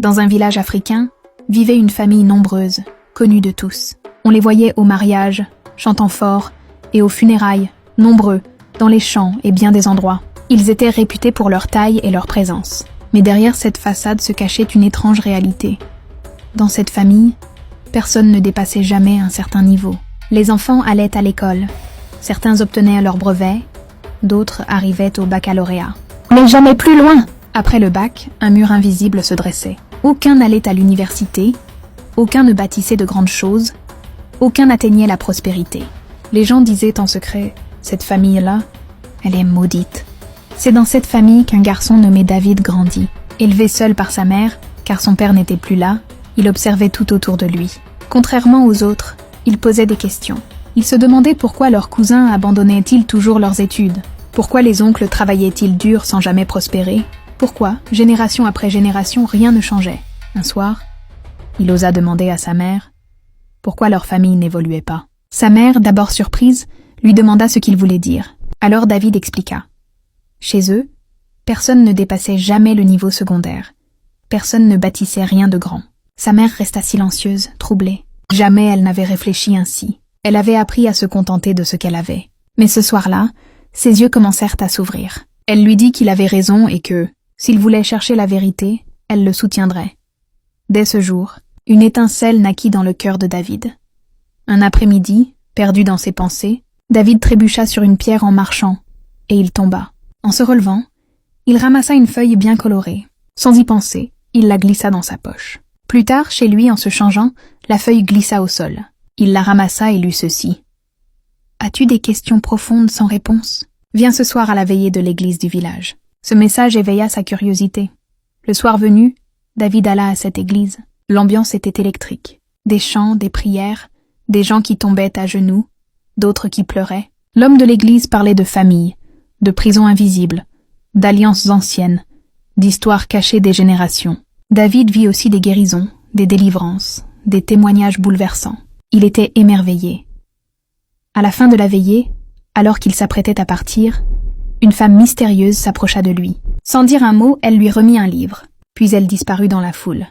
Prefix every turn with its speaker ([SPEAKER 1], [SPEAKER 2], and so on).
[SPEAKER 1] Dans un village africain, vivait une famille nombreuse, connue de tous. On les voyait au mariage, chantant fort, et aux funérailles, nombreux, dans les champs et bien des endroits. Ils étaient réputés pour leur taille et leur présence. Mais derrière cette façade se cachait une étrange réalité. Dans cette famille, personne ne dépassait jamais un certain niveau. Les enfants allaient à l'école. Certains obtenaient leur brevet, d'autres arrivaient au baccalauréat. Mais jamais plus loin! Après le bac, un mur invisible se dressait. Aucun n'allait à l'université, aucun ne bâtissait de grandes choses, aucun n'atteignait la prospérité. Les gens disaient en secret, cette famille-là, elle est maudite. C'est dans cette famille qu'un garçon nommé David grandit. Élevé seul par sa mère, car son père n'était plus là, il observait tout autour de lui. Contrairement aux autres, il posait des questions. Il se demandait pourquoi leurs cousins abandonnaient-ils toujours leurs études. Pourquoi les oncles travaillaient-ils dur sans jamais prospérer? Pourquoi, génération après génération, rien ne changeait? Un soir, il osa demander à sa mère pourquoi leur famille n'évoluait pas. Sa mère, d'abord surprise, lui demanda ce qu'il voulait dire. Alors David expliqua. Chez eux, personne ne dépassait jamais le niveau secondaire. Personne ne bâtissait rien de grand. Sa mère resta silencieuse, troublée. Jamais elle n'avait réfléchi ainsi. Elle avait appris à se contenter de ce qu'elle avait. Mais ce soir-là, ses yeux commencèrent à s'ouvrir. Elle lui dit qu'il avait raison et que, s'il voulait chercher la vérité, elle le soutiendrait. Dès ce jour, une étincelle naquit dans le cœur de David. Un après-midi, perdu dans ses pensées, David trébucha sur une pierre en marchant, et il tomba. En se relevant, il ramassa une feuille bien colorée. Sans y penser, il la glissa dans sa poche. Plus tard, chez lui, en se changeant, la feuille glissa au sol. Il la ramassa et lut ceci. « As-tu des questions profondes sans réponse? Viens ce soir à la veillée de l'église du village. » Ce message éveilla sa curiosité. Le soir venu, David alla à cette église. L'ambiance était électrique. Des chants, des prières, des gens qui tombaient à genoux, d'autres qui pleuraient. L'homme de l'église parlait de famille, de prisons invisibles, d'alliances anciennes, d'histoires cachées des générations. David vit aussi des guérisons, des délivrances, des témoignages bouleversants. Il était émerveillé. À la fin de la veillée, alors qu'il s'apprêtait à partir, une femme mystérieuse s'approcha de lui. Sans dire un mot, elle lui remit un livre, puis elle disparut dans la foule.